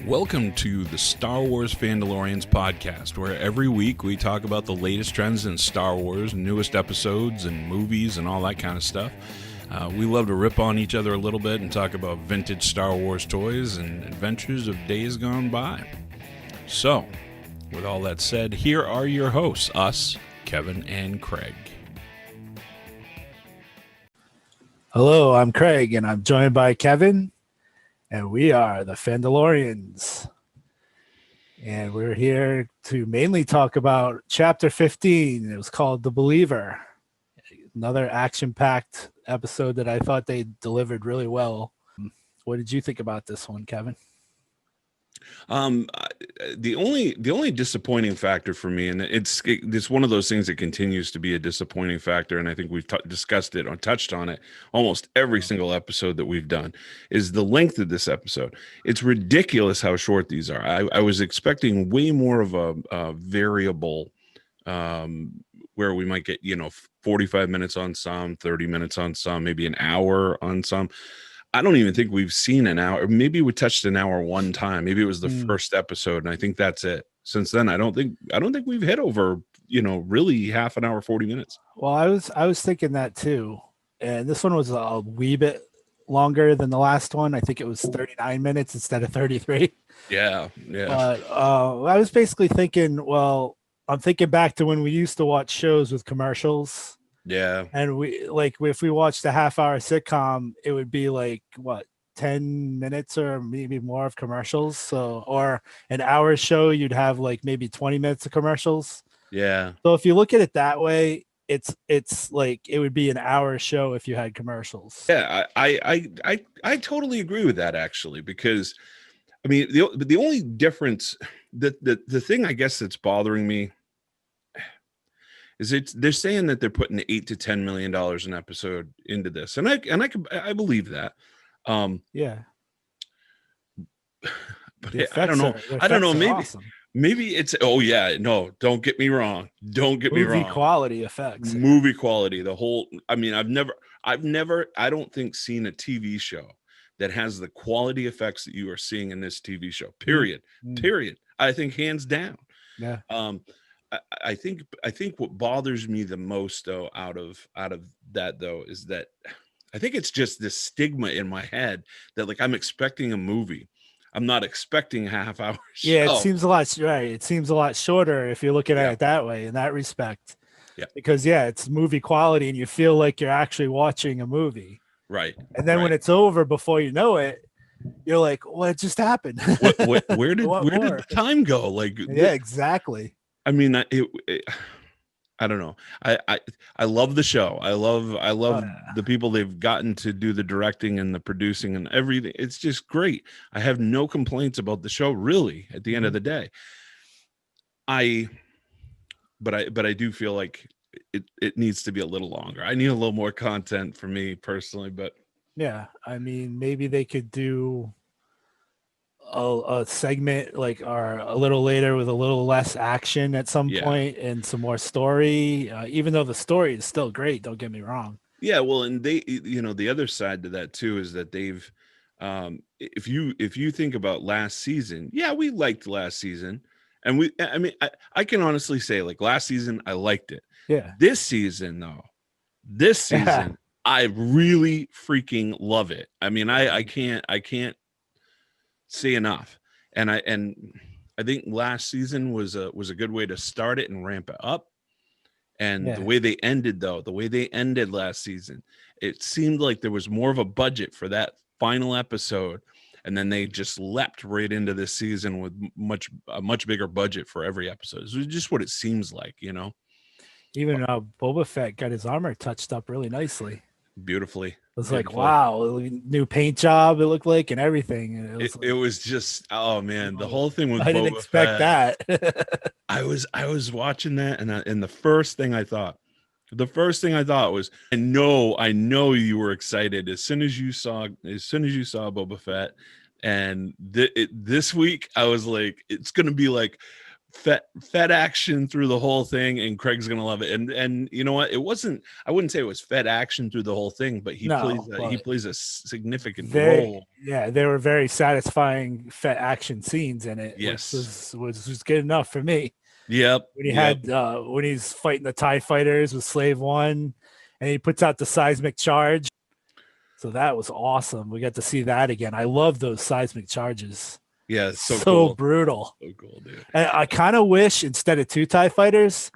Welcome to the Star Wars Fandolorians podcast, where every week we talk about the latest trends in Star Wars, newest episodes and movies and all that kind of stuff. We love to rip on each other a little bit and talk about vintage Star Wars toys and adventures of days gone by. So, with all that said, here are your hosts, us, Kevin and Craig. Hello, I'm Craig, and I'm joined by Kevin, and we are the Fandolorians. And we're here to mainly talk about Chapter 15. It was called The Believer. Another action-packed episode that I thought they delivered really well. What did you think about this one, Kevin? The only disappointing factor for me, and it's one of those things that continues to be a disappointing factor, and I think we've discussed it or touched on it almost every single episode that we've done, is the length of this episode. It's ridiculous how short these are. I was expecting way more of a variable, where we might get 45 minutes on some, 30 minutes on some, maybe an hour on some. I don't even think we've seen an hour. Maybe we touched an hour one time. Maybe it was the first episode, and I think that's it. Since then, I don't think we've hit over, really half an hour, 40 minutes. Well, I was thinking that too. And this one was a wee bit longer than the last one. I think it was 39 minutes instead of 33. Yeah. But I was basically thinking, well, I'm thinking back to when we used to watch shows with commercials. Yeah. And if we watched a half-hour sitcom, it would be 10 minutes or maybe more of commercials. So, or an hour show, you'd have maybe 20 minutes of commercials. Yeah. So if you look at it that way, it's like it would be an hour show if you had commercials. Yeah, I totally agree with that, actually, because I mean the only difference, the thing I guess that's bothering me is they're saying that they're putting $8 to $10 million an episode into this, and I believe that. Yeah, but I don't know. Maybe it's don't get me wrong. Movie quality effects. Movie quality. The whole. I mean, I've never. I don't think seen a TV show that has the quality effects that you are seeing in this TV show. Period. Period. I think hands down. Yeah. I think what bothers me the most, though, out of that, though, is that I think it's just this stigma in my head that I'm expecting a movie. I'm not expecting a half-hour show. Yeah, it seems a lot right. It seems a lot shorter if you're looking at it that way, in that respect. Yeah. Because it's movie quality, and you feel like you're actually watching a movie. Right. And then when it's over, before you know it, you're like, "What just happened? Where did the time go?" Yeah, exactly. I mean, I don't know. I love the show. I love the people they've gotten to do the directing and the producing and everything. It's just great. I have no complaints about the show, really, at the end of the day. But I do feel like it needs to be a little longer. I need a little more content for me personally, but yeah, I mean, maybe they could do a segment or a little later with a little less action at some point and some more story, even though the story is still great, don't get me wrong. Yeah, well, and they, the other side to that too is that they've if you think about last season, we liked last season, and I can honestly say, last season I liked it. Yeah. This season I really freaking love it. I mean, I can't say enough, and I think last season was a good way to start it and ramp it up, and the way they ended last season, it seemed like there was more of a budget for that final episode, and then they just leapt right into this season with a much bigger budget for every episode. It's just what it seems like, Even Boba Fett got his armor touched up really nicely. Beautifully. It was wow, new paint job it looked like, and everything. It was just, oh man, the whole thing with I didn't expect that. I was watching that, and the first thing I thought was, I know you were excited as soon as you saw Boba Fett, and this week I was like, it's gonna be like fed action through the whole thing, and Craig's gonna love it. And you know what? It wasn't. I wouldn't say it was fed action through the whole thing, but he plays a significant role. Yeah, they were very satisfying fed action scenes in it, Yes. which was good enough for me. Yep. When he had when he's fighting the TIE fighters with Slave One, and he puts out the seismic charge. So that was awesome. We got to see that again. I love those seismic charges. Yeah, it's so cool. Brutal. So cool, dude. And I kind of wish instead of 2 TIE fighters,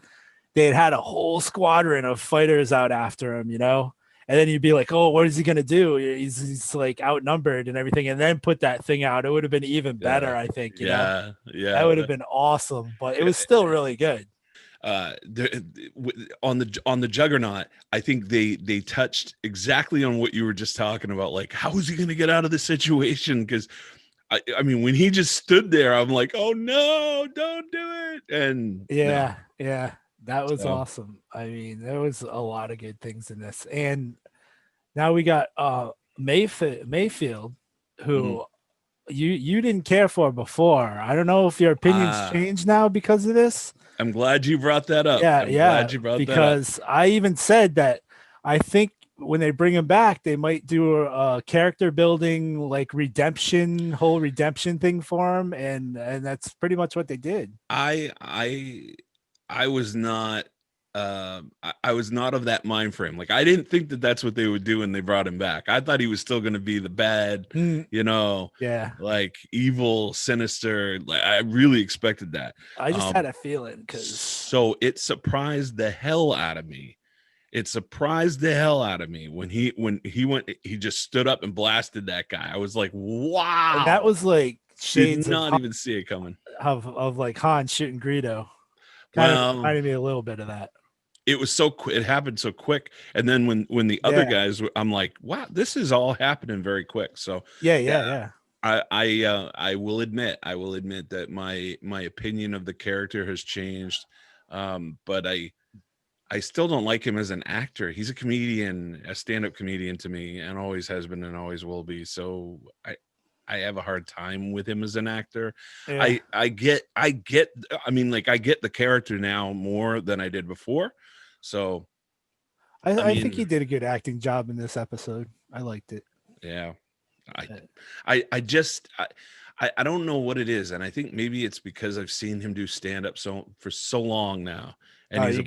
they had a whole squadron of fighters out after him, you know? And then you'd be like, oh, what is he going to do? He's like outnumbered and everything. And then put that thing out. It would have been even better, I think. You know? Yeah. That would have been awesome. But it was still really good. On the Juggernaut, I think they touched exactly on what you were just talking about. Like, how is he going to get out of this situation? Because I mean, when he just stood there, I'm like, oh no, don't do it. And yeah, that was awesome. I mean, there was a lot of good things in this. And now we got Mayfield, who you didn't care for before. I don't know if your opinions changed now because of this. I'm glad you brought that up. Glad you brought because that up. I even said that I think when they bring him back, they might do a character building, like whole redemption thing for him, and that's pretty much what they did. I was not I was not of that mind frame. Like, I didn't think that that's what they would do when they brought him back. I thought he was still going to be the bad, you know, like evil, sinister. Like, I really expected that. I just had a feeling so it surprised the hell out of me. It surprised the hell out of me when he just stood up and blasted that guy. I was like, wow. And that was like shades did not even see it coming. Of like Han shooting Greedo. Kind of reminded me a little bit of that. It was so quick. It happened so quick. And then when the other guys, I'm like, wow, this is all happening very quick. So yeah. I will admit that my opinion of the character has changed. But I still don't like him as an actor. He's a comedian, a stand-up comedian to me, and always has been and always will be. So I have a hard time with him as an actor. Yeah. I get the character now more than I did before. So I think he did a good acting job in this episode. I liked it. Yeah. I don't know what it is, and I think maybe it's because I've seen him do stand-up for so long now. And he's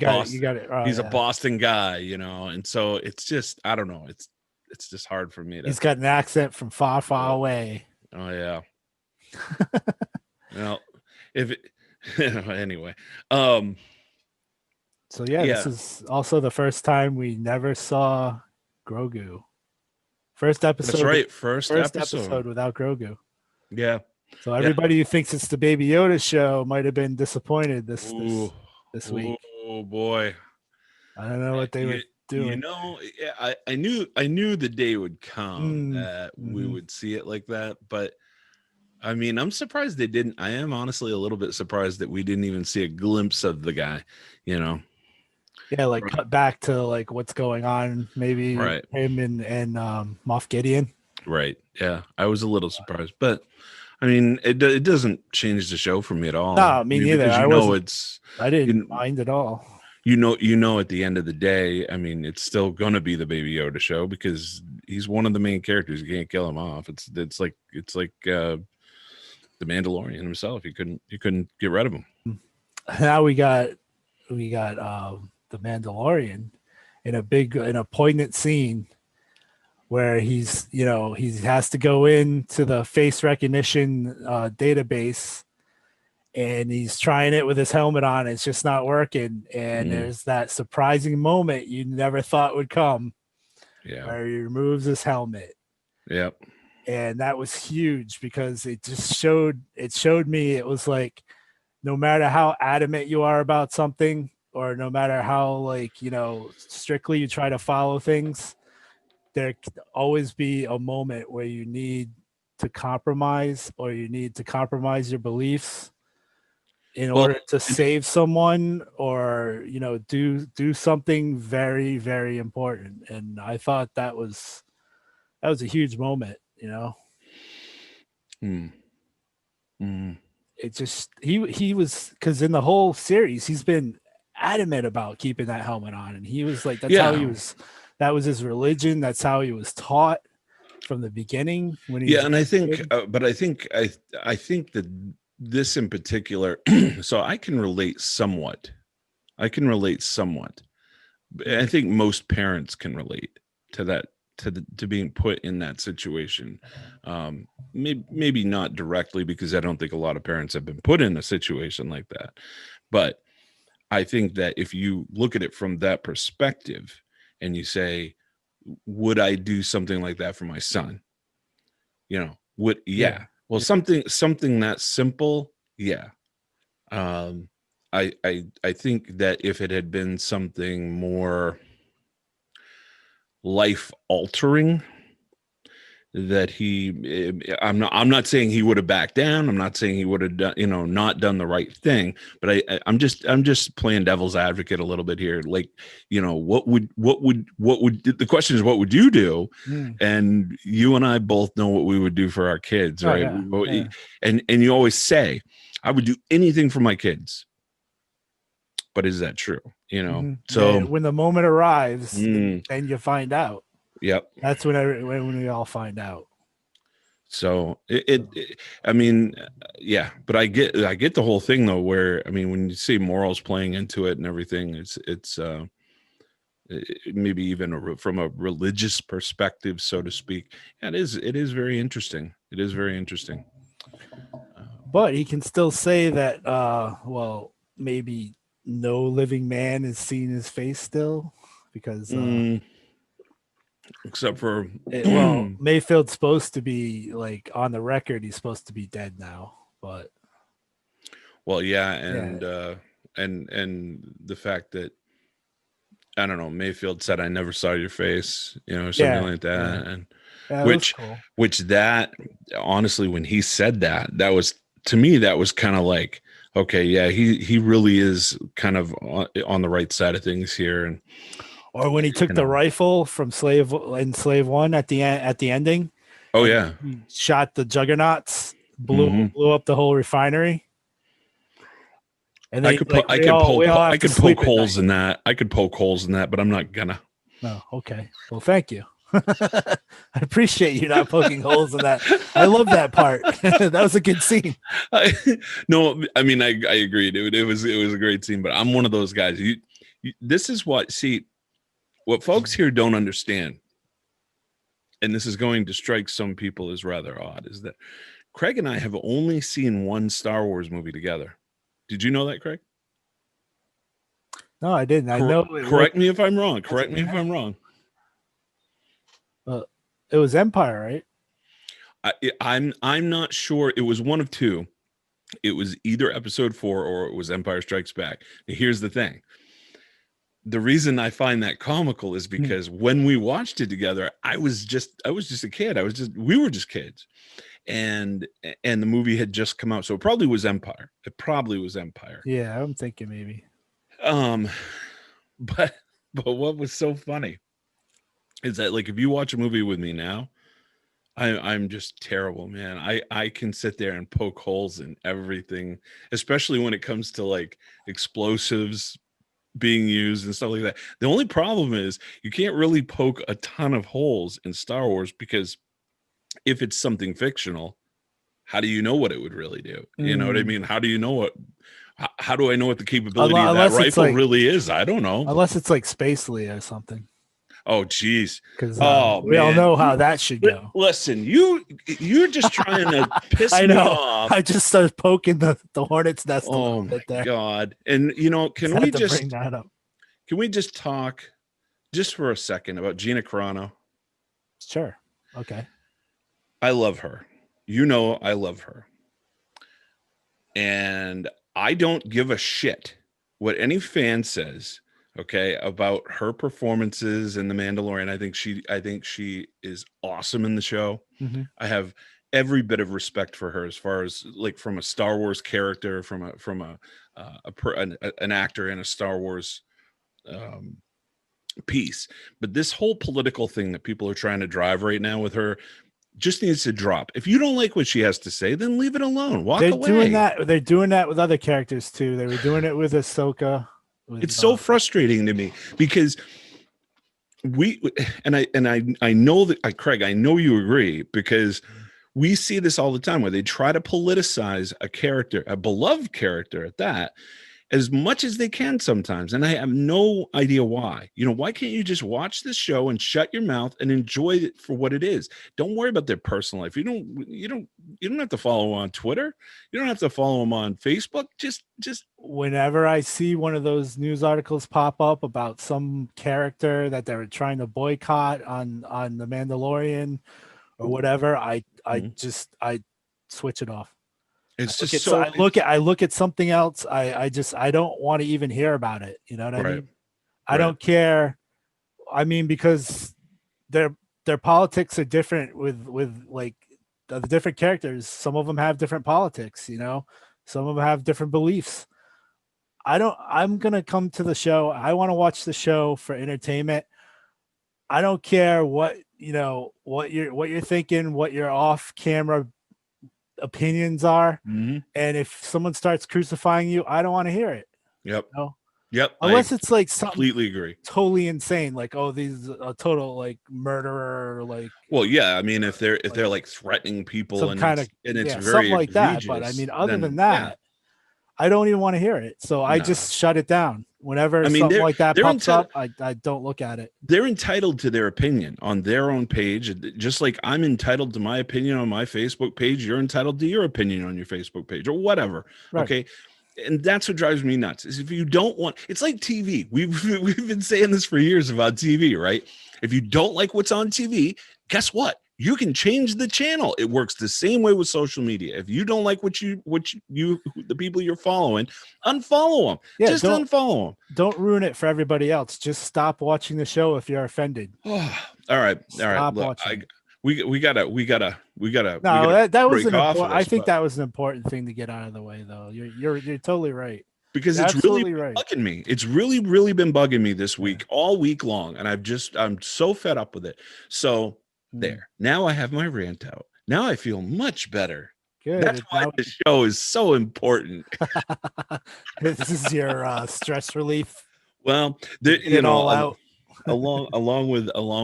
a Boston guy, you know, and so it's just, I don't know, it's just hard for me to. He's got an accent from far away. Oh yeah. Well, anyway. So this is also the first time we never saw Grogu. First episode. That's right. First episode without Grogu. Yeah. So everybody who thinks it's the Baby Yoda show might have been disappointed this week. Oh boy. I don't know what they were doing. You know, I knew the day would come that we would see it like that, but I mean, I'm surprised they didn't. I am honestly a little bit surprised that we didn't even see a glimpse of the guy, you know. Yeah, like cut back to like what's going on, maybe him and Moff Gideon. Right. Yeah, I was a little surprised, but I mean, it doesn't change the show for me at all. No, me neither. I didn't mind at all. You know, at the end of the day, I mean, it's still gonna be the Baby Yoda show because he's one of the main characters. You can't kill him off. It's like the Mandalorian himself. You couldn't get rid of him. Now we got the Mandalorian in a poignant scene where he has to go into the face recognition database, and he's trying it with his helmet on. It's just not working. And there's that surprising moment you never thought would come. Yeah. Where he removes his helmet. Yep. And that was huge because it showed me, it was like, no matter how adamant you are about something, or no matter how strictly you try to follow things, there could always be a moment where you need to compromise, or you need to compromise your beliefs in order to save someone, or do something very, very important. And I thought that was a huge moment. it just he was, because in the whole series he's been adamant about keeping that helmet on, and he was like, that's how he was. That was his religion. That's how he was taught from the beginning when he was and I think, but I think that this in particular, so I can relate somewhat. I think most parents can relate to that, to being put in that situation. Maybe not directly, because I don't think a lot of parents have been put in a situation like that. But I think that if you look at it from that perspective and you say, would I do something like that for my son? Well, something that simple. Yeah. I think that if it had been something more life altering, that I'm not saying he would have backed down. I'm not saying he would have done, not done the right thing, but I'm just playing devil's advocate a little bit here. Like, what would the question is, what would you do? And you and I both know what we would do for our kids, right? And you always say, I would do anything for my kids. But is that true? So when the moment arrives and you find out. Yep. That's when we all find out. So I mean, yeah, but I get the whole thing though, where, I mean, when you see morals playing into it and everything, it's maybe even from a religious perspective, so to speak. It is very interesting. It is very interesting. But he can still say that, well, maybe no living man has seen his face still, because except for Mayfield's supposed to be, like, on the record, he's supposed to be dead now, but and the fact that, I don't know, Mayfield said, I never saw your face, something like that. And which that, honestly, when he said that was, to me, that was kind of like, okay, yeah, he really is kind of on the right side of things here. And or when he took the rifle from Slave 1 at the ending. Oh yeah, he shot the juggernauts, blew up the whole refinery. And I could poke holes in that. I could poke holes in that, but I'm not gonna. No, okay. Well, thank you. I appreciate you not poking holes in that. I love that part. That was a good scene. No, I mean, I agree, dude. It was a great scene, but I'm one of those guys. This is what folks here don't understand, and this is going to strike some people as rather odd, is that Craig and I have only seen one Star Wars movie together. Did you know that, Craig? No, I didn't. I know. Correct me if I'm wrong. It was Empire, right? I'm not sure. It was one of two. It was either Episode 4 or it was Empire Strikes Back. Now, here's the thing. The reason I find that comical is because when we watched it together, I was just a kid. We were just kids. And the movie had just come out. So it probably was Empire. Yeah, I'm thinking maybe. But what was so funny is that, like, if you watch a movie with me now, I'm just terrible, man. I can sit there and poke holes in everything, especially when it comes to, like, explosives being used and stuff like that. The only problem is you can't really poke a ton of holes in Star Wars, because if it's something fictional, how do you know what it would really do? You know what I mean? How do you know how do I know what the capability of that rifle really is? I don't know. Unless it's like Space Leia or something. Oh, geez. Because we all know how that should go. Listen, you're just trying to piss me off. I just started poking the hornet's nest a little bit there. Oh, my God. And, can we just bring that up? Can we just talk just for a second about Gina Carano? Sure. Okay. I love her. I love her. And I don't give a shit what any fan says, okay, about her performances in The Mandalorian. I think she is awesome in the show. Mm-hmm. I have every bit of respect for her, as far as, like, from a Star Wars character, from an actor in a Star Wars piece. But this whole political thing that people are trying to drive right now with her, just needs to drop. If you don't like what she has to say, then leave it alone. Walk They're away. doing that. They're doing that with other characters too. They were doing it with Ahsoka. It's so frustrating to me because I know that Craig, I know you agree, because we see this all the time where they try to politicize a character, a beloved character at that, as much as they can sometimes. And I have no idea why. Why can't you just watch this show and shut your mouth and enjoy it for what it is? Don't worry about their personal life. You don't have to follow them on Twitter. You don't have to follow them on Facebook. Just whenever I see one of those news articles pop up about some character that they were trying to boycott on the Mandalorian or whatever, I switch it off. It's just so I look at something else. I don't want to even hear about it. You know what I mean? I don't care. I mean, because their politics are different with like the different characters. Some of them have different politics, some of them have different beliefs. I'm going to come to the show. I want to watch the show for entertainment. I don't care what you're thinking, what your off camera opinions are. Mm-hmm. And if someone starts crucifying you, I don't want to hear it. Yep. Yep. Unless it's like something completely agree. Totally insane. Like, oh, these a total like murderer, like, well, yeah. I mean, if they're like threatening people and it's very something like that. But I mean, other than that, I don't even want to hear it. So I just shut it down. Whenever something like that pops up, I don't look at it. They're entitled to their opinion on their own page. Just like I'm entitled to my opinion on my Facebook page, you're entitled to your opinion on your Facebook page or whatever. Right. Okay. And that's what drives me nuts is if you don't want, it's like TV. We've been saying this for years about TV, right? If you don't like what's on TV, guess what? You can change the channel. It works the same way with social media. If you don't like what the people you're following, unfollow them. Yeah, just unfollow them. Don't ruin it for everybody else. Just stop watching the show if you're offended. All right. Look, we gotta. No, that was an important. I think that was an important thing to get out of the way, though. You're totally right. Because it's really bugging me. It's really, really been bugging me this week, all week long, and I'm so fed up with it. So. There. Now I have my rant out. Now I feel much better. Good. That's why the show is so important. This is your stress relief. Well, out along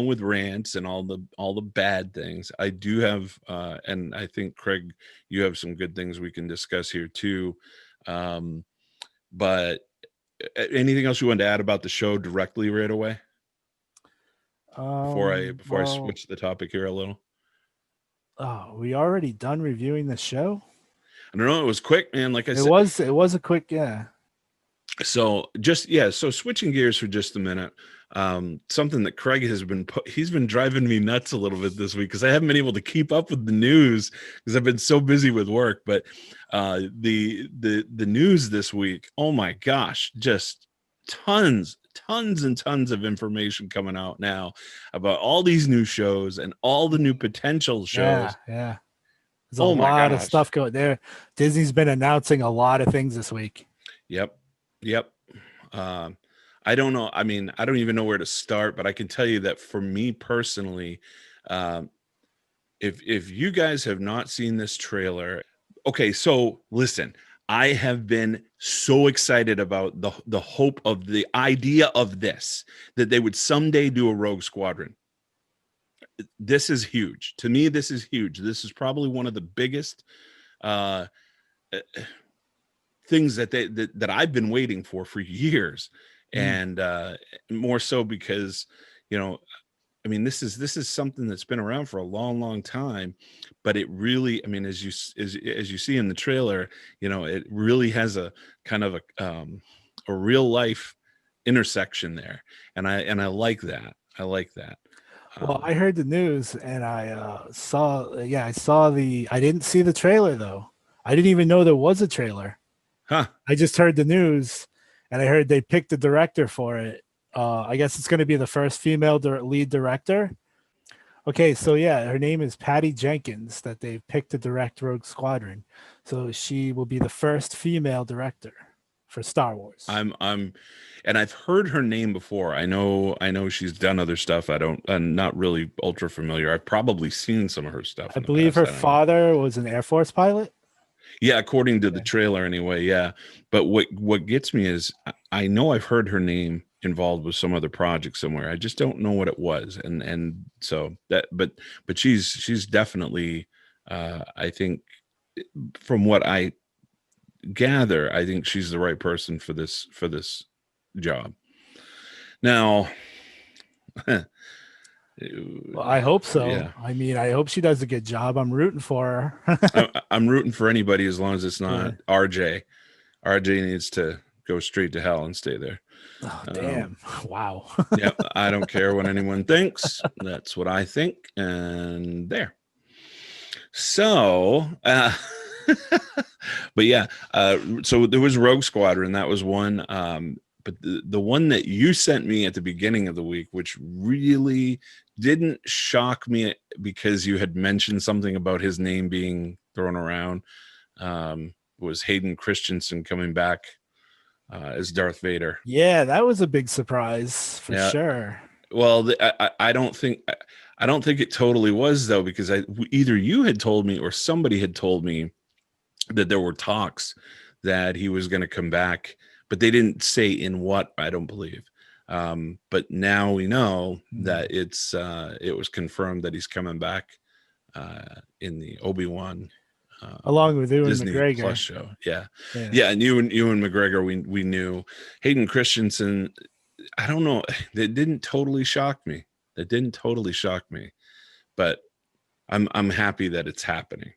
with rants and all the bad things. I do have, and I think Craig, you have some good things we can discuss here too. But anything else you want to add about the show directly right away? Before I switch the topic here a little. Oh, we already done reviewing the show? I don't know. It was quick, man. Like I said, it was a quick, yeah. So switching gears for just a minute. Something that Craig he's been driving me nuts a little bit this week because I haven't been able to keep up with the news because I've been so busy with work. But the news this week, oh my gosh, just tons and tons of information coming out now about all these new shows and all the new potential shows. Yeah. There's a lot of stuff going there. Disney's been announcing a lot of things this week. Yep. I don't know. I mean, I don't even know where to start, but I can tell you that for me personally, if you guys have not seen this trailer, okay, so listen, I have been so excited about the hope of the idea of this, that they would someday do a Rogue Squadron. This is huge. To me, this is huge. This is probably one of the biggest things that I've been waiting for years. And more so because, I mean, this is something that's been around for a long time, but it really, I mean, as you see in the trailer, it really has a kind of a real life intersection there, and I like that. Well, I heard the news and I saw I didn't see the trailer though. I didn't even know there was a trailer. Huh? I just heard the news, and I heard they picked the director for it. I guess it's going to be the first female lead director. Okay, so yeah, her name is Patty Jenkins that they've picked to direct Rogue Squadron. So she will be the first female director for Star Wars. And I've heard her name before. I know she's done other stuff. I'm not really ultra familiar. I've probably seen some of her stuff. I believe her father was an Air Force pilot. Yeah, according to the trailer anyway, yeah. But what gets me is I know I've heard her name involved with some other project somewhere. I just don't know what it was. And so that but she's definitely I think from what I gather, I think she's the right person for this job. Now well, I hope so. Yeah. I mean, I hope she does a good job. I'm rooting for her. I'm rooting for anybody as long as it's not RJ. RJ needs to go straight to hell and stay there. Oh, damn. Wow. Yeah, I don't care what anyone thinks. That's what I think. And there. So, but yeah, so there was Rogue Squadron. That was one. But the one that you sent me at the beginning of the week, which really didn't shock me because you had mentioned something about his name being thrown around, was Hayden Christensen coming back as Darth Vader. Yeah, that was a big surprise for sure. Well, I don't think it totally was, though, because either you had told me or somebody had told me that there were talks that he was going to come back, but they didn't say in what, I don't believe. But now we know that it was confirmed that he's coming back in the Obi-Wan along with Ewan Disney McGregor Plus show. Yeah. And Ewan McGregor, we knew. Hayden Christensen, I don't know. That didn't totally shock me. But I'm happy that it's happening.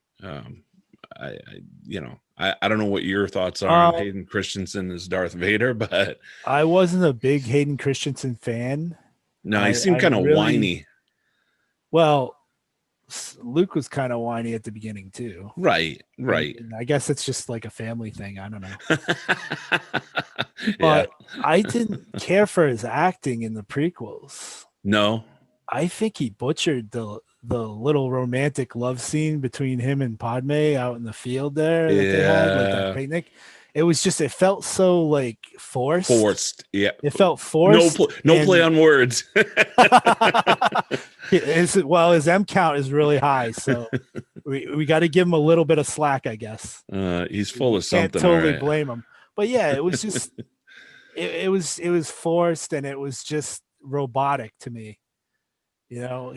I don't know what your thoughts are on Hayden Christensen as Darth Vader, but I wasn't a big Hayden Christensen fan. No, he seemed kind of whiny. Well, Luke was kind of whiny at the beginning too. Right. And I guess it's just like a family thing. I don't know. But I didn't care for his acting in the prequels. No. I think he butchered the little romantic love scene between him and Padme out in the field there that they had, like that picnic. It felt so like forced. Yeah. It felt forced. No play on words. His M count is really high, so we got to give him a little bit of slack, I guess. He's full of something. Can't totally blame him. But yeah, it was just it was forced and it was just robotic to me. You know,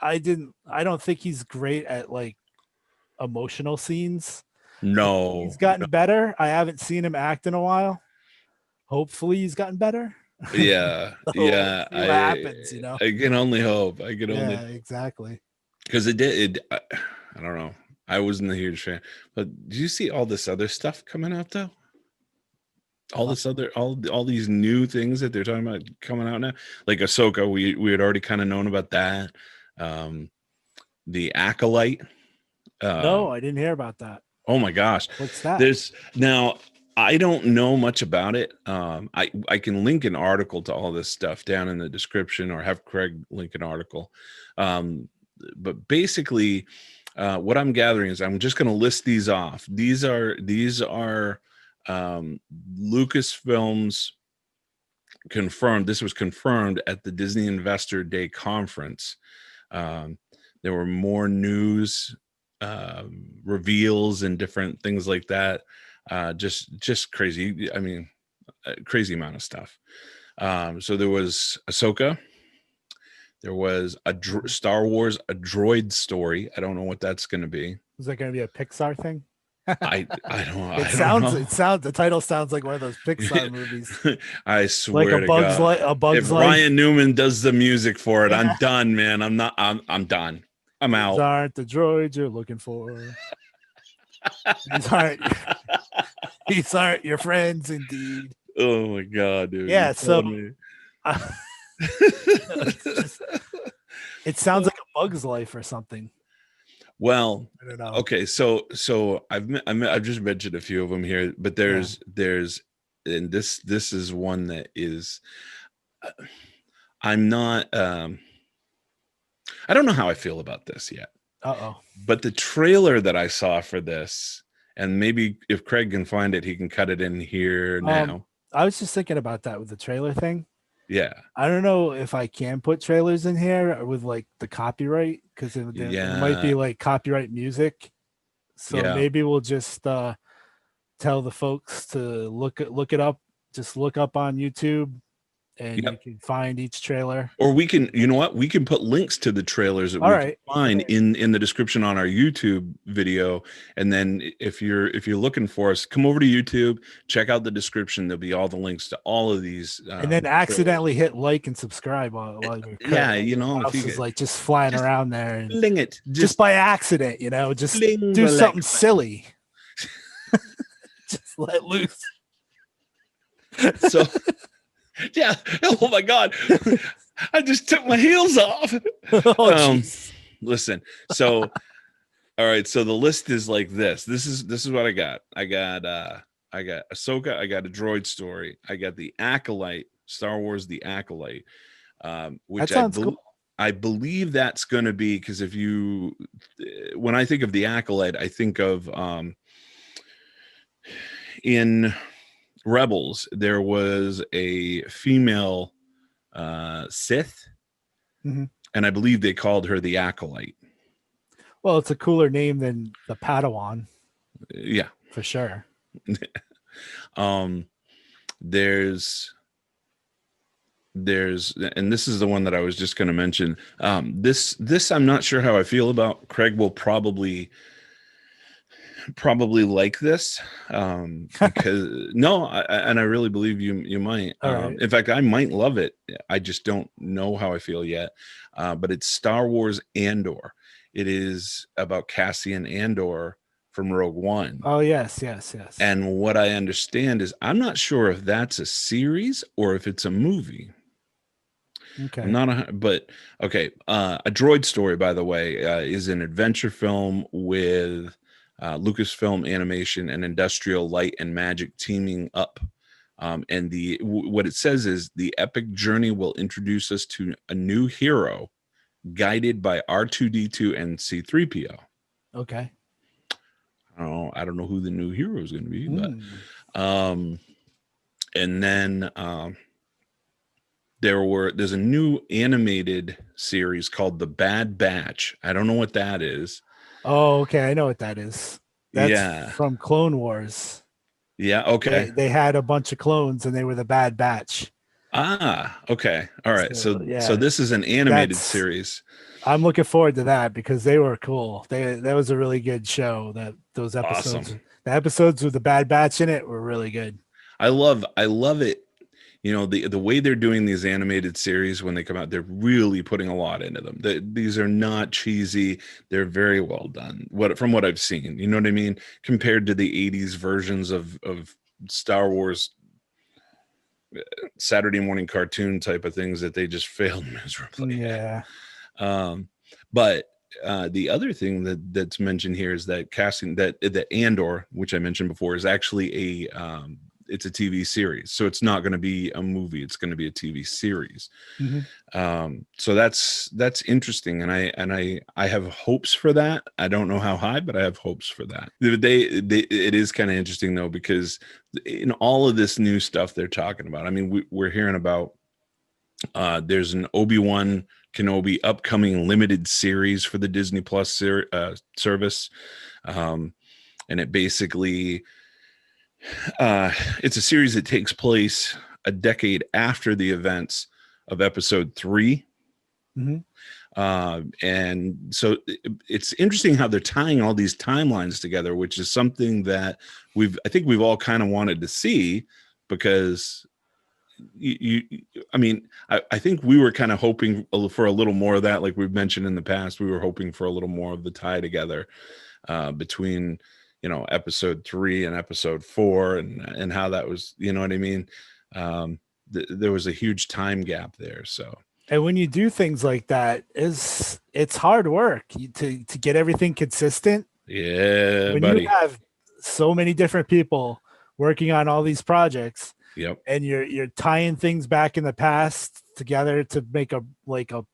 I don't think he's great at like emotional scenes. No. He's gotten better. I haven't seen him act in a while. Hopefully he's gotten better. Yeah. So yeah. What happens, you know? I can only hope. Exactly. Because I don't know. I wasn't a huge fan. But did you see all this other stuff coming out though? All these new things that they're talking about coming out now, like Ahsoka, we had already kind of known about that. The Acolyte. No, I didn't hear about that. Oh my gosh, what's that? Now I don't know much about it. I can link an article to all this stuff down in the description, or have Craig link an article. But basically, what I'm gathering is I'm just going to list these off. These are Lucasfilms confirmed. This was confirmed at the Disney Investor Day conference. There were more news reveals and different things like that. Just crazy. I mean, a crazy amount of stuff. So there was Ahsoka. There was a Star Wars, a droid story. I don't know what that's going to be. Is that going to be a Pixar thing? I don't. It sounds. The title sounds like one of those Pixar movies. I swear like a Bug's Life. Ryan Newman does the music for it, I'm done, man. I'm done. I'm out. These aren't the droids you're looking for. These aren't your friends, indeed. Oh my god, dude! Yeah, so it sounds like a Bug's Life or something. Well, I don't know. Okay, so I've just mentioned a few of them here, but there's and this is one that is I'm not I don't know how I feel about this yet. Uh-oh. But the trailer that I saw for this, and maybe if Craig can find it, he can cut it in here now. I was just thinking about that with the trailer thing. Yeah. I don't know if I can put trailers in here with like the copyright, because it might be like copyright music. So maybe we'll just tell the folks to look it up. Just look up on YouTube, and you can find each trailer. Or we can, you know what? We can put links to the trailers that we can find in the description on our YouTube video. And then if you're looking for us, come over to YouTube, check out the description. There'll be all the links to all of these. And then accidentally hit like and subscribe while you're you know, if you like just flying around there and fling it just by accident, you know, just do something silly. Just let loose. So yeah. Oh my God. I just took my heels off. Listen. So, all right. So the list is like this. This is what I got. I got Ahsoka. I got a droid story. I got the Acolyte, Star Wars, the Acolyte, which cool. I believe that's going to be, because when I think of the Acolyte, I think of, in Rebels, there was a female Sith, and I believe they called her the Acolyte. Well, it's a cooler name than the Padawan. Yeah, for sure. There's, and this is the one that I was just going to mention. This I'm not sure how I feel about. Craig will probably like this, because and I really believe you might. In fact, I might love it. I just don't know how I feel yet. But it's Star Wars Andor. It is about Cassian Andor from Rogue One. Oh yes. And what I understand is, I'm not sure if that's a series or if it's a movie. Okay. I'm not but okay. A Droid Story, by the way, is an adventure film with Lucasfilm Animation and Industrial Light and Magic teaming up. And what it says is, the epic journey will introduce us to a new hero guided by R2D2 and C3PO. Okay. I don't know who the new hero is going to be, but and then there's a new animated series called The Bad Batch. I don't know what that is. Oh, okay. I know what that is. That's from Clone Wars. Yeah. Okay. They had a bunch of clones and they were the Bad Batch. Ah, okay. All right. So this is an animated series. I'm looking forward to that because they were cool. That was a really good show. Those episodes, awesome. The episodes with the Bad Batch in it were really good. I love it. You know, the way they're doing these animated series when they come out, they're really putting a lot into them. These are not cheesy. They're very well done. From what I've seen, you know what I mean? Compared to the 80s versions of Star Wars Saturday morning cartoon type of things that they just failed miserably. Yeah. But the other thing that's mentioned here is that casting that Andor, which I mentioned before, is actually it's a TV series. So it's not going to be a movie. It's going to be a TV series. So that's interesting. And I have hopes for that. I don't know how high, but I have hopes for that. It is kind of interesting though, because in all of this new stuff they're talking about, I mean, we're hearing about, there's an Obi-Wan Kenobi upcoming limited series for the Disney Plus service. And it basically, it's a series that takes place a decade after the events of episode 3. And so it's interesting how they're tying all these timelines together, which is something that I think we've all kind of wanted to see, because I think we were kind of hoping for a little more of that. Like we've mentioned in the past, we were hoping for a little more of the tie together between, episode 3 and episode 4 and how that was, you know what I mean? There was a huge time gap there. So, and when you do things like that, it's hard work to get everything consistent. Yeah, when buddy. You have so many different people working on all these projects. Yep. And you're tying things back in the past together to make a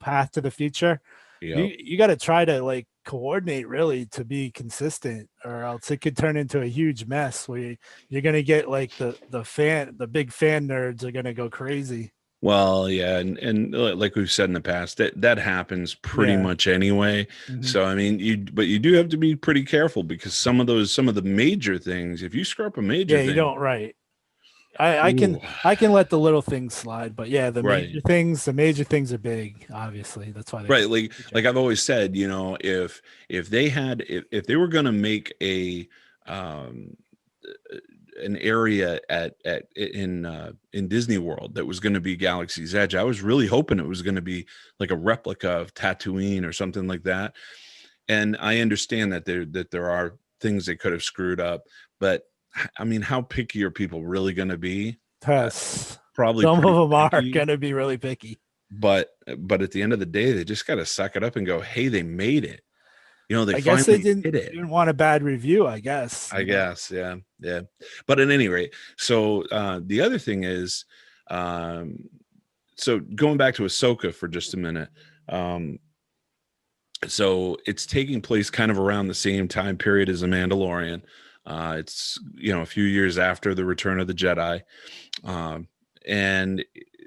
path to the future. Yep. You got to try to coordinate really to be consistent, or else it could turn into a huge mess where you're gonna get like the big fan nerds are gonna go crazy. Well, yeah, and like we've said in the past, that happens pretty Yeah. much anyway. Mhm. So I mean, you do have to be pretty careful, because some of the major things, if you screw up a major Yeah, you thing, don't right. I can ooh, I can let the little things slide, but yeah, right, the major things are big. Obviously, that's why they right, got like I've always said, if they were going to make a um an area in Disney World that was going to be Galaxy's Edge, I was really hoping it was going to be like a replica of Tatooine or something like that. And I understand that there are things they could have screwed up, but I mean, how picky are people really going to be? Uh, tests. Probably Some pretty of them are picky, gonna be really picky. but at the end of the day, they just got to suck it up and go, hey, they made it. They I guess they finally didn't did it. didn't want a bad review. I guess. I guess, yeah, yeah. But at any rate, so the other thing is, um, so going back to Ahsoka for just a minute. Um, so it's taking place kind of around the same time period as The Mandalorian. It's a few years after the Return of the Jedi, um, and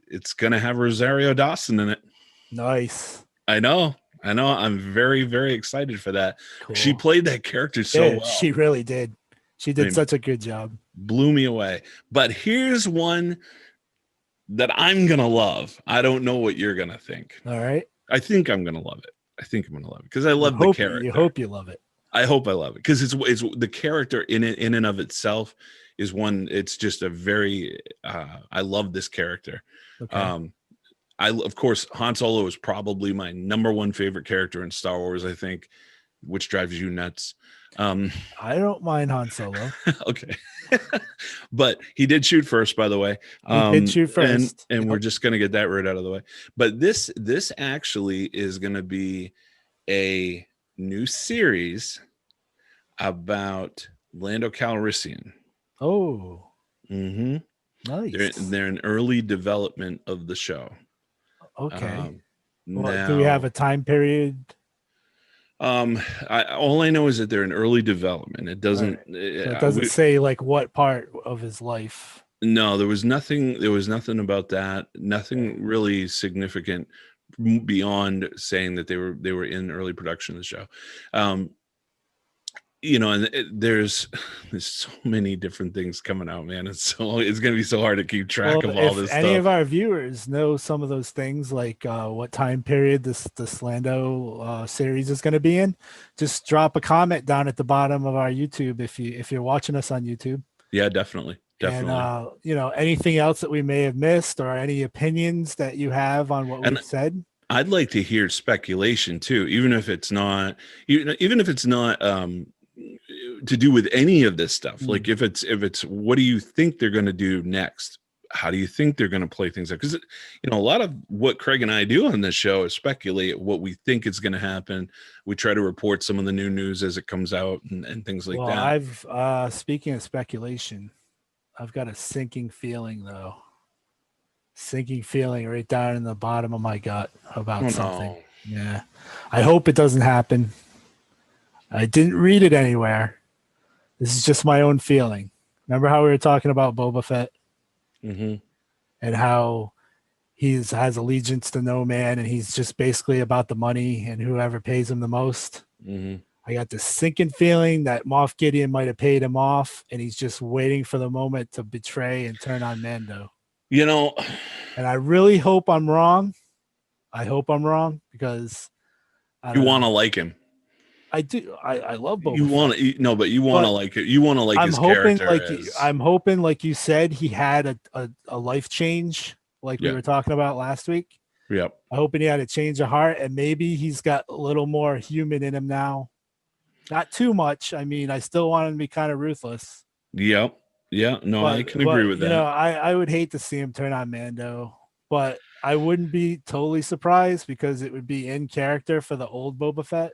it's gonna have Rosario Dawson in it. Nice. I know, I know. I'm very, very excited for that. She Cool. played that character so Yeah, well. she really did. She I did mean, such a good job. blew me away. But here's one that I'm gonna love. I don't know what you're gonna think. All right. I think I'm gonna love it. I think I'm gonna love it because I You love the hope you character. hope you love it. I hope I love it because it's the character in and of itself is one. It's just a very I love this character. Okay. Um, of course, Han Solo is probably my number one favorite character in Star Wars. I think, which drives you nuts. I don't mind Han Solo. Okay. But he did shoot first, by the way. He did shoot and first. and we're Yep. just gonna get that right out of the way. But this actually is gonna be a new series about Lando Calrissian. Oh, Mm-hmm. nice. They're in early development of the show. Okay. Um, Well, do we have now, a time period? all I know is that they're in early development. It All doesn't. right. So it doesn't say like what part of his life. No, there was nothing. There was nothing about that. Okay. Nothing really significant beyond saying that they were in early production of the show. Um, and there's so many different things coming out, man. It's gonna be so hard to keep track Well, of all if this any of stuff. our viewers know some of those things, like what time period this Lando series is going to be in, just drop a comment down at the bottom of our YouTube if you're watching us on YouTube. Yeah, definitely, And definitely. anything else that we may have missed, or any opinions that you have on what And we've said. I'd like to hear speculation too, even if it's not, even if it's not to do with any of this stuff. Like if it's what do you think they're going to do next? How do you think they're going to play things out? Because a lot of what Craig and I do on this show is speculate what we think is going to happen. We try to report some of the new news as it comes out and things like Well, that. I've speaking of speculation, I've got a sinking feeling though. Sinking feeling right down in the bottom of my gut about something. No. Yeah. I hope it doesn't happen. I didn't read it anywhere. This is just my own feeling. Remember how we were talking about Boba Fett Mm-hmm. and how he has allegiance to no man, and he's just basically about the money and whoever pays him the most? Mm-hmm. I got this sinking feeling that Moff Gideon might have paid him off, and he's just waiting for the moment to betray and turn on Mando. And I really hope I'm wrong. I hope I'm wrong because You want to like him. I do. I love Boba You want Fett. to no, but you want to like it. You want to like I'm his hoping, character. I'm hoping, like you said, he had a life change, like we Yeah. were talking about last week. Yep. I'm hoping he had a change of heart, and maybe he's got a little more human in him now. Not too much. I mean, I still want him to be kind of ruthless. Yep. Yeah. No, I can agree But with that. I would hate to see him turn on Mando, but I wouldn't be totally surprised because it would be in character for the old Boba Fett.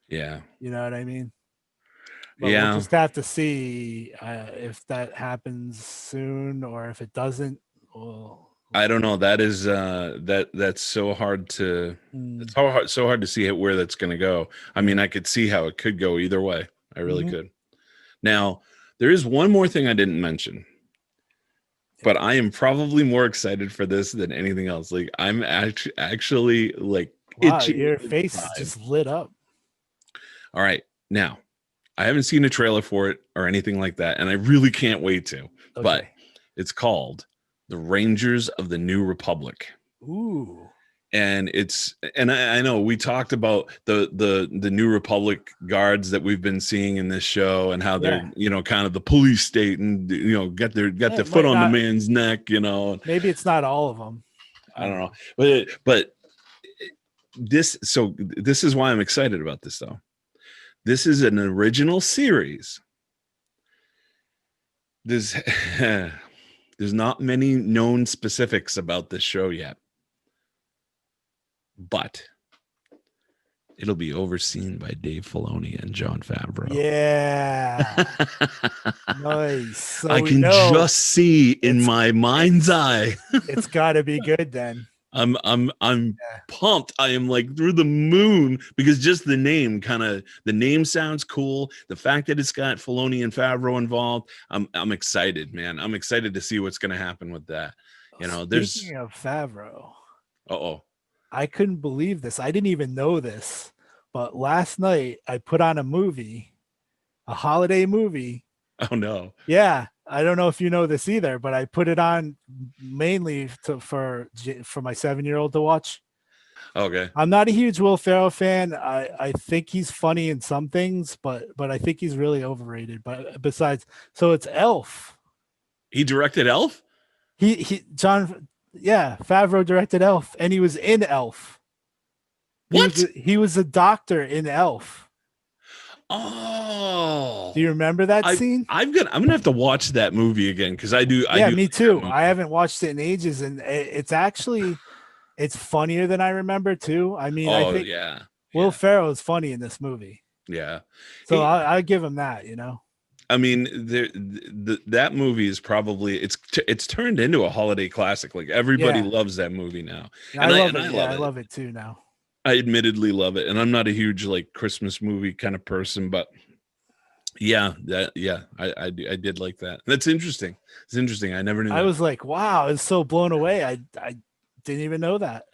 Yeah. You know what I mean? But Yeah. we'll just have to see if that happens soon, or if it doesn't, we'll I don't know. That is that's so hard to it's so hard to see where that's going to go. I mean, I could see how it could go either way. I really could. Now, there is one more thing I didn't mention, but I am probably more excited for this than anything else. Like I'm actually like Wow, itching your face is just lit up. All right. Now, I haven't seen a trailer for it or anything like that, and I really can't wait to. Okay. But it's called The Rangers of the New Republic. Ooh. And I know we talked about the New Republic guards that we've been seeing in this show and how they're, kind of the police state and, got their foot on the man's neck, Maybe it's not all of them. I don't know. But this is why I'm excited about this, though. This is an original series. There's not many known specifics about this show yet, but it'll be overseen by Dave Filoni and Jon Favreau. Yeah. Nice. So I can just see in my mind's eye. It's got to be good then. I'm pumped. I am like through the moon because just the name sounds cool. The fact that it's got Filoni and Favreau involved, I'm excited, man. I'm excited to see what's going to happen with that. Speaking of Favreau. I couldn't believe this. I didn't even know this, but last night I put on a holiday movie. Oh no. Yeah. I don't know if you know this either, but I put it on mainly for my 7-year-old to watch. Okay. I'm not a huge Will Ferrell fan. I think he's funny in some things, but I think he's really overrated. But besides, so it's Elf. He directed Elf? Favreau directed Elf, and he was in Elf. He was a doctor in Elf. Oh, do you remember that scene? I'm gonna have to watch that movie again because I do. Me too. I haven't watched it in ages, and it's funnier than I rember too. I mean, I think Will Ferrell is funny in this movie. Yeah, so I give him that. I mean, that movie is probably it's turned into a holiday classic. Like everybody loves that movie now. I love it too now. I admittedly love it, and I'm not a huge like Christmas movie kind of person, but I did like that. That's interesting. It's interesting. I never knew. I was like, wow, it's so blown away. I didn't even know that.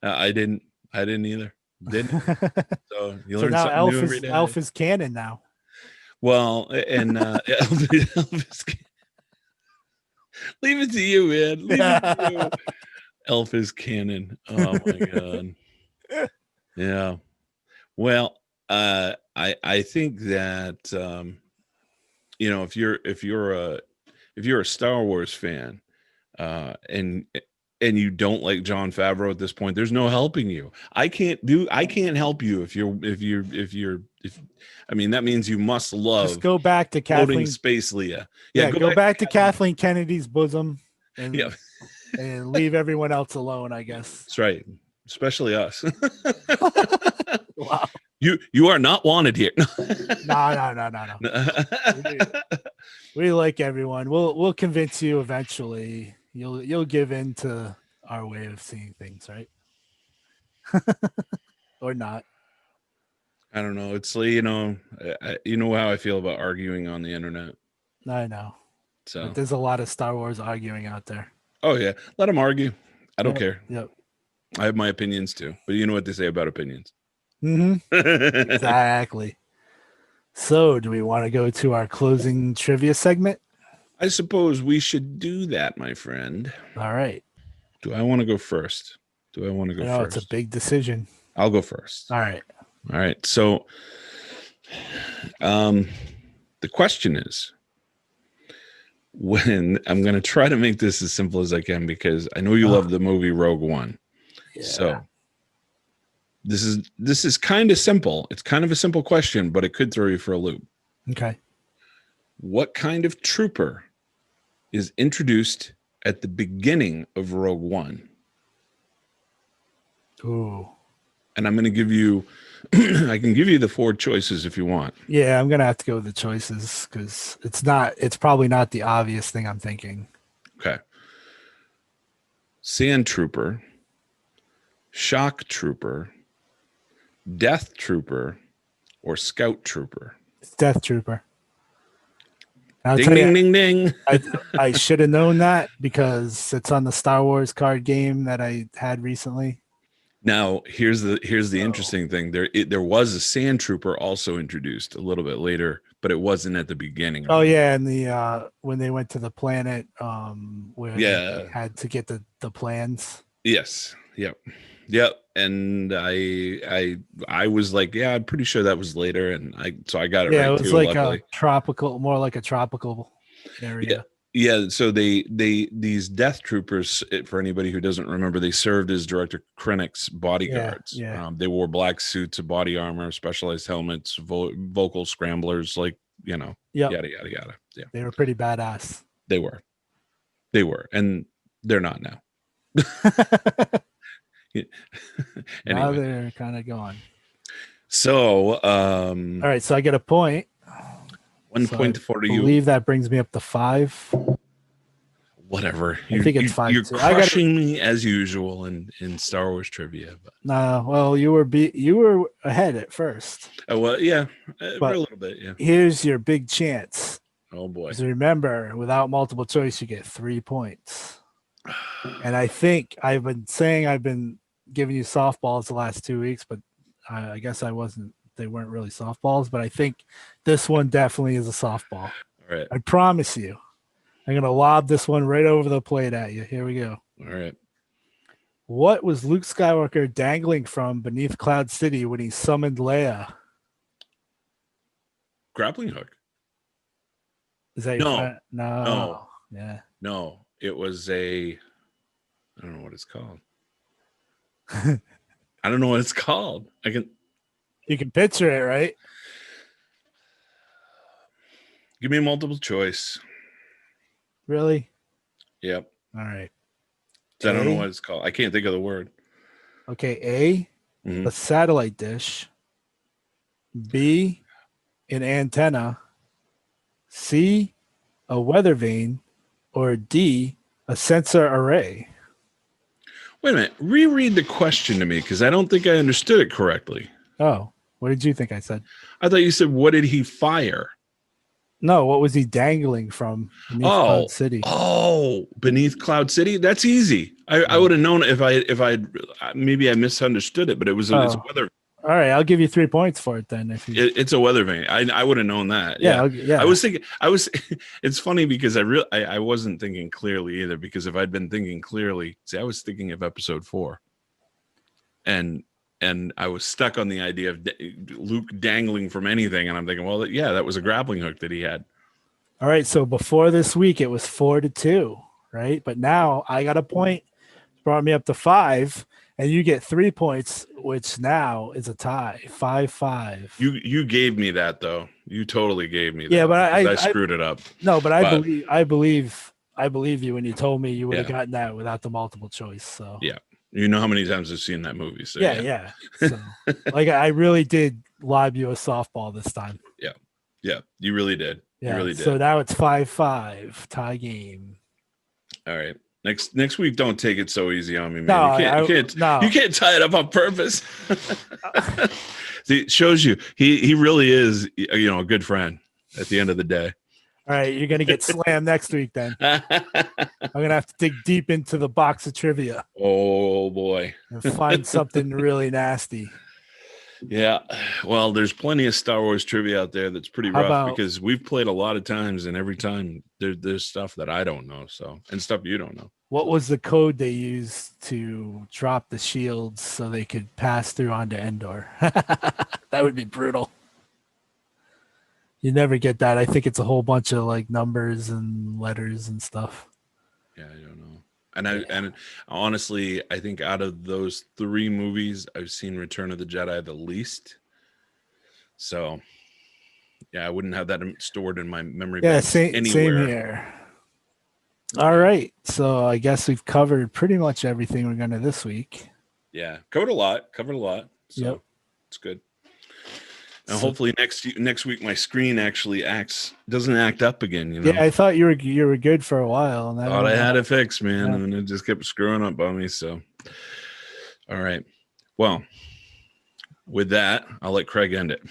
I didn't either. Didn't. So you learn now something new every day. Elf is canon now. Well, and Elf leave it to you, man. Leave it to you. Elf is canon. Oh my god. Yeah. Well, I think that if you're a Star Wars fan, and you don't like Jon Favreau at this point, there's no helping you. I can't help you I mean, that means you must love. Just go back to Kathleen Space Leia. Yeah, go back to Kathleen Kennedy's bosom and leave everyone else alone, I guess. That's right. Especially us. Wow. You are not wanted here. No. We like everyone. We'll convince you eventually. You'll give in to our way of seeing things, right? Or not. I don't know. It's like, you know how I feel about arguing on the internet. I know. So but there's a lot of Star Wars arguing out there. Oh yeah, let them argue. I don't care. Yep. I have my opinions too, but you know what they say about opinions. Mm-hmm. Exactly. So, do we want to go to our closing trivia segment? I suppose we should do that, my friend. All right. Do I want to go first? It's a big decision. I'll go first. All right. So, the question is, when I'm going to try to make this as simple as I can because I know you love the movie Rogue One. Yeah. So this is kind of simple. It's kind of a simple question, but it could throw you for a loop. Okay. What kind of trooper is introduced at the beginning of Rogue One? Ooh. And I'm going to give you I can give you the 4 choices if you want. Yeah, I'm going to have to go with the choices because it's probably not the obvious thing I'm thinking. Okay. Sand Trooper, Shock Trooper, Death Trooper, or Scout Trooper? It's Death Trooper. I'll Ding, tell ding, you, ding, ding. I should have known that because it's on the Star Wars card game that I had recently. Now, here's the interesting thing. There was a Sand Trooper also introduced a little bit later, but it wasn't at the beginning. Oh yeah, and the when they went to the planet where Yeah. they had to get the plans. Yes. Yep. And I was like, yeah, I'm pretty sure that was later, and I got it right. Yeah, it was too, like luckily. more like a tropical area. Yeah, so these Death Troopers, for anybody who doesn't remember, they served as Director Krennic's bodyguards. Yeah. They wore black suits, body armor, specialized helmets, vocal scramblers, like, yada yada yada. Yeah, They were pretty badass. they were, and they're not now. Now Anyway, they're kind of gone. so All right, so I get a point. 1 point for I you. believe that brings me up to 5. Whatever. I think it's 5. You're too. crushing me as usual in Star Wars trivia. But. No, well, you were ahead at first. Oh, well, yeah, But a little bit, yeah. Here's your big chance. Oh boy! So remember, without multiple choice, you get 3 points. And I think I've been giving you softballs the last 2 weeks, but I guess I wasn't. They weren't really softballs, but I think this one definitely is a softball. All right. I promise you. I'm going to lob this one right over the plate at you. Here we go. All right. What was Luke Skywalker dangling from beneath Cloud City when he summoned Leia? Grappling hook. Is that No. No. Yeah. No, it was I don't know what it's called. I don't know what it's called. You can picture it, right? Give me a multiple choice. Really? Yep. All right. I don't know what it's called. I can't think of the word. Okay. A satellite dish. B, an antenna. C, a weather vane. Or D, a sensor array. Wait a minute. Reread the question to me because I don't think I understood it correctly. Oh, what did you think I said? I thought you said, what did he fire? No, what was he dangling from beneath Cloud City? Oh, beneath Cloud City? That's easy. I would have known if I maybe I misunderstood it, but it's a weather. All right, I'll give you 3 points for it then. It's a weather vane. I would have known that. Yeah. I was thinking. It's funny because I wasn't thinking clearly either. Because if I'd been thinking clearly, I was thinking of episode 4, and I was stuck on the idea of Luke dangling from anything, and I'm thinking, well, yeah, that was a grappling hook that he had. All right, so before this week, it was 4-2, right? But now I got a point. It's brought me up to 5, and you get 3 points, which now is a tie, 5-5. You gave me that though. You totally gave me that. Yeah, but I screwed it up. No, but I believe you when you told me you would have gotten that without the multiple choice. So yeah. You know how many times I've seen that movie. So yeah. So, like I really did lob you a softball this time. Yeah, you really did. Yeah. You really did. So now it's 5-5 tie game. All right. Next week, don't take it so easy on me, man. No, you can't tie it up on purpose. See, it shows you he really is a good friend at the end of the day. All right, you're gonna get slammed next week then. I'm gonna have to dig deep into the box of trivia. Oh boy. And find something really nasty. Yeah. Well, there's plenty of Star Wars trivia out there that's pretty rough because we've played a lot of times, and every time there's stuff that I don't know, and stuff you don't know. What was the code they used to drop the shields so they could pass through onto Endor? That would be brutal. You never get that. I think it's a whole bunch of like numbers and letters and stuff. Yeah, I don't know. And honestly, I think out of those 3 movies, I've seen Return of the Jedi the least. So, yeah, I wouldn't have that stored in my memory. Yeah, same here. All right, so I guess we've covered pretty much everything we're gonna this week. Yeah, covered a lot. So It's good. And hopefully next week my screen actually doesn't act up again. You know. Yeah, I thought you were good for a while. And Thought I had it fixed, man, and it just kept screwing up on me. So, all right. Well, with that, I'll let Craig end it.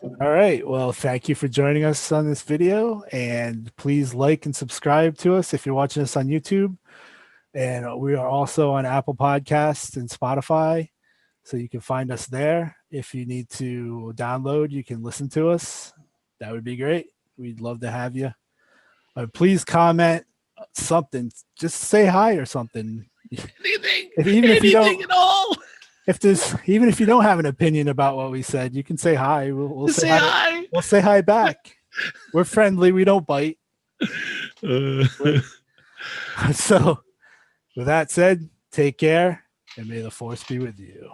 All right. Well, thank you for joining us on this video, and please like and subscribe to us if you're watching us on YouTube. And we are also on Apple Podcasts and Spotify, so you can find us there. If you need to download, you can listen to us. That would be great. We'd love to have you. Please comment something. Just say hi or something. Anything at all. Even if you don't have an opinion about what we said, you can say hi. We'll say hi. We'll say hi back. We're friendly. We don't bite. So, with that said, take care, and may the force be with you.